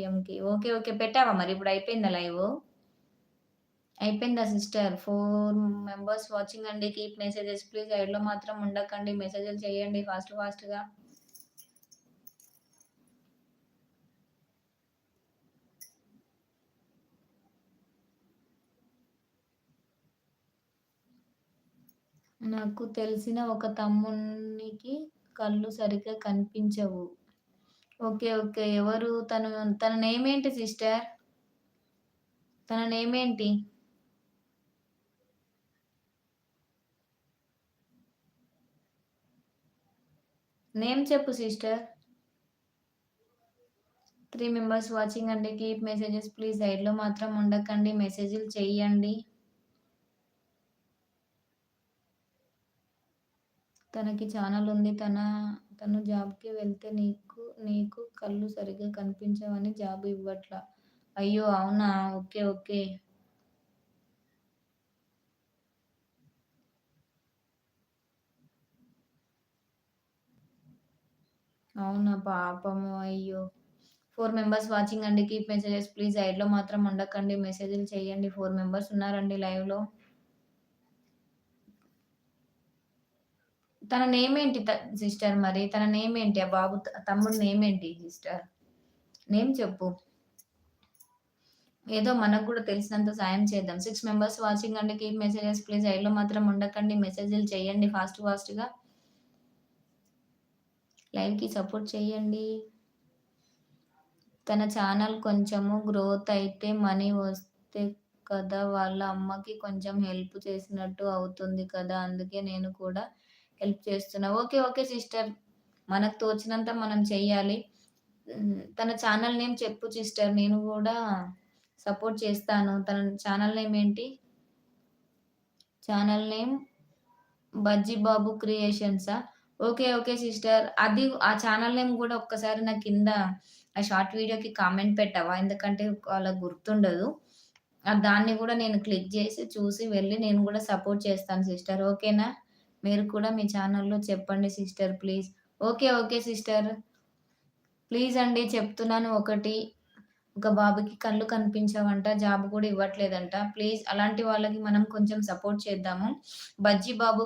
ఎంకి. Okay. Okay. పెట్టావా మరి ఇప్పుడు అయిపోయిందా లైవు? అయిపోయిందా సిస్టర్? 4 మెంబర్స్ వాచింగ్ అండి. కీప్ మెసేజెస్ ప్లీజ్ సైడ్‌లో మాత్రం ఉండకండి. మెసేజ్‌లు చేయండి ఫాస్ట్‌గా. నాకు తెలిసిన ఒక తమ్మునికి కళ్ళు సరిగ్గా కనిపించవు. ఓకే. ఓకే. ఎవరు తను? తన నేమేంటి సిస్టర్? తన నేమేంటి? నేమ్ చెప్పు సిస్టర్. 3 మెంబర్స్ వాచింగ్ అండి. కీప్ మెసేజెస్ ప్లీజ్ సైడ్‌లో మాత్రం ఉండకండి. మెసేజ్‌లు చెయ్యండి. తనకి ఛానెల్ ఉంది. తను జాబ్‌కి వెళ్తే నీకు కళ్ళు సరిగ్గా కనిపించవని జాబ్ ఇవ్వట్లా. అయ్యో! అవునా? ఓకే. ఓకే. అవునా? పాపము. అయ్యో! 4 మెంబర్స్ వాచింగ్ అండి. కీప్ మెసేజెస్ ప్లీజ్ సైడ్‌లో మాత్రం ఉండకండి. మెసేజ్‌లు చేయండి. 4 మెంబర్స్ ఉన్నారండి లైవ్‌లో. తన నేమేంటి సిస్టర్ మరి? తన నేమేంటి? ఆ బాబు తమ్ముడి నేమేంటి సిస్టర్? నేమ్ చెప్పు. ఏదో మనకు గూడా తెలిసినంత సాయం చేద్దాం. 6 మెంబర్స్ వాచింగ్ అండి. కీప్ మెసేజెస్ ప్లీజ్ సైడ్‌లో మాత్రం ఉండకండి. మెసేజ్‌లు చేయండి ఫాస్ట్‌గా. లైవ్‌కి సపోర్ట్ చేయండి. తన ఛానల్ కొంచెము గ్రోత్ అయితే మనీ వస్తే కదా! వాళ్ళ అమ్మకి కొంచెం హెల్ప్ చేసినట్టు అవుతుంది కదా! అందుకే నేను కూడా హెల్ప్ చేస్తున్నా. ఓకే. Okay sister. మనకు తోచినంత మనం చెయ్యాలి. తన ఛానల్ నేమ్ చెప్పు సిస్టర్. నేను గూడా సపోర్ట్ చేస్తాను. తన ఛానల్ నేమ్ ఏంటి? ఛానల్ నేమ్ 'బజ్జీబాబు క్రియేషన్సా'? ఓకే. Okay sister. అది ఆ ఛానల్ నేమ్ గూడా ఒక్కసారి నా కింద ఆ షార్ట్ వీడియోకి కామెంట్ పెట్టవా? ఎందుకంటే వాళ్ళకి గుర్తుండదు. దాన్ని గూడా నేను క్లిక్ జేసి, చూసి వెళ్లి నేను గూడా సపోర్ట్ చేస్తాను సిస్టర్. ఓకేనా? మీరు కూడా మీ ఛానల్‌లో చెప్పండి sister please. Okay. Okay sister. Please అండి చెప్తున్నాను ఒకటి. ఒక బాబుకి కళ్ళు కనిపించవంట. జాబ్ కూడా ఇవ్వట్లేదంట. ప్లీజ్ అలాంటి వాళ్ళకి మనం కొంచెం సపోర్ట్ చేద్దాము. బజ్జీ బాబు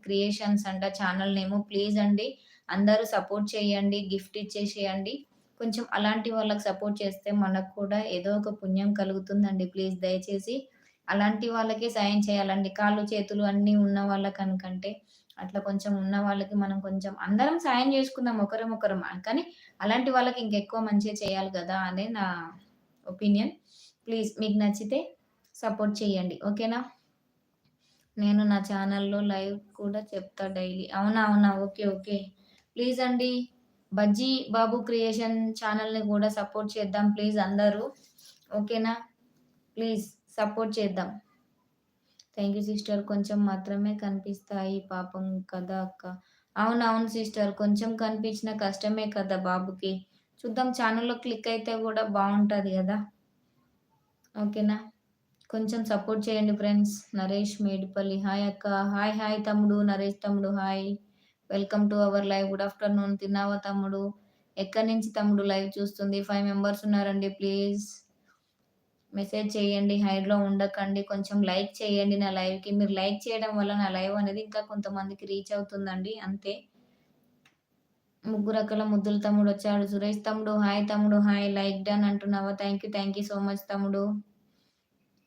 క్రియేషన్స్ అంట ఛానల్ నేము. ప్లీజ్ అండి అందరూ సపోర్ట్ చేయండి. గిఫ్ట్ ఇచ్చేసేయండి. కొంచెం అలాంటి వాళ్ళకి సపోర్ట్ చేస్తే మనకు కూడా ఏదో ఒక పుణ్యం కలుగుతుందండి. ప్లీజ్ దయచేసి అలాంటి వాళ్ళకే సాయం చేయాలండి. కాళ్ళు, చేతులు అన్నీ ఉన్న వాళ్ళకనుకంటే అట్లా కొంచెం ఉన్న వాళ్ళకి మనం కొంచెం అందరం సాయం చేసుకుందాం ఒకరం. కానీ అలాంటి వాళ్ళకి ఇంకెక్కువ మంచిగా చేయాలి గదా! అనే నా ఒపీనియన్. ప్లీజ్ మీకు నచ్చితే సపోర్ట్ చేయండి. ఓకేనా? నేను నా ఛానెల్‌లో లైవ్ కూడా చెప్తా డైలీ. అవునా? అవునా? ఓకే. ఓకే. ప్లీజ్ అండి. బజ్జీ బాబు క్రియేషన్ ఛానెల్‌ని గూడా సపోర్ట్ చేద్దాం ప్లీజ్ అందరూ. ఓకేనా? ప్లీజ్ సపోర్ట్ చేద్దాం. Thank you sister. కొంచెం మాత్రమే కనిపిస్తాయి పాపం కదా అక్క. అవునవును సిస్టర్. కొంచెం కనిపించినా కష్టమే కదా బాబుకి. చూద్దాం ఛానెల్‌లో క్లిక్ అయితే గూడా బావుంటది గదా! ఓకేనా? కొంచెం సపోర్ట్ చేయండి ఫ్రెండ్స్. నరేష్ మేడిపల్లి. హాయ్ అక్క. హాయ్ హాయ్ తమ్ముడు. నరేష్ తమ్ముడు hi. Welcome to our live. Good afternoon. తిన్నావా తమ్ముడు? ఎక్కడి నుంచి తమ్ముడు లైవ్ చూస్తుంది? 5 మెంబర్స్ ఉన్నారండి ప్లీజ్. మెసేజ్ చేయండి. హైడ్‌లో ఉండకండి. కొంచెం లైక్ చేయండి నా లైవ్‌కి. మీరు లైక్ చేయడం వల్ల నా లైవ్ అనేది ఇంకా కొంతమందికి రీచ్ అవుతుందండి. అంతే. ముగ్గురక్కల ముద్దుల తమ్ముడొచ్చాడు. సురేష్ తమ్ముడు హాయ్ తమ్ముడు హాయ్. లైక్ డన్ అంటున్నావా? థాంక్ యూ సో మచ్ తమ్ముడు.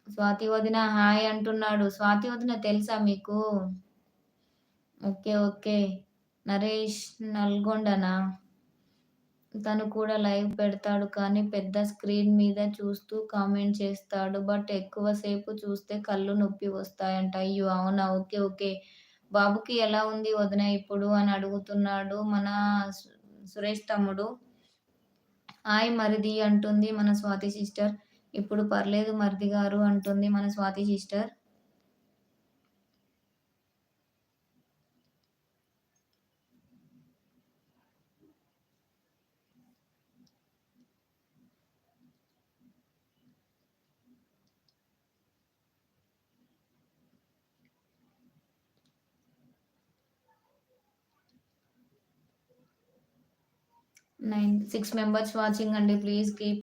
స్వాతి వదిన హాయ్ అంటున్నాడు. స్వాతి వదిన తెలుసా మీకు? ఓకే. ఓకే. నరేష్ నల్గొండనా? తను కూడా లైవ్ పెడతాడు కానీ పెద్ద స్క్రీన్ మీద చూస్తూ కామెంట్ చేస్తాడు. బట్ ఎక్కువ సేపు చూస్తే కళ్ళు నొప్పి వస్తాయంట. అయ్యో! అవునా? ఓకే. ఓకే. బాబుకి ఎలా ఉంది వదిన ఇప్పుడు అని అడుగుతున్నాడు మన సు సురేష్ తమ్ముడు. హాయ్ మరిది అంటుంది మన స్వాతి సిస్టర్. ఇప్పుడు పర్లేదు మరిది గారు అంటుంది మన స్వాతి సిస్టర్. 6 మెంబర్స్ వాచింగ్ అండి. Please keep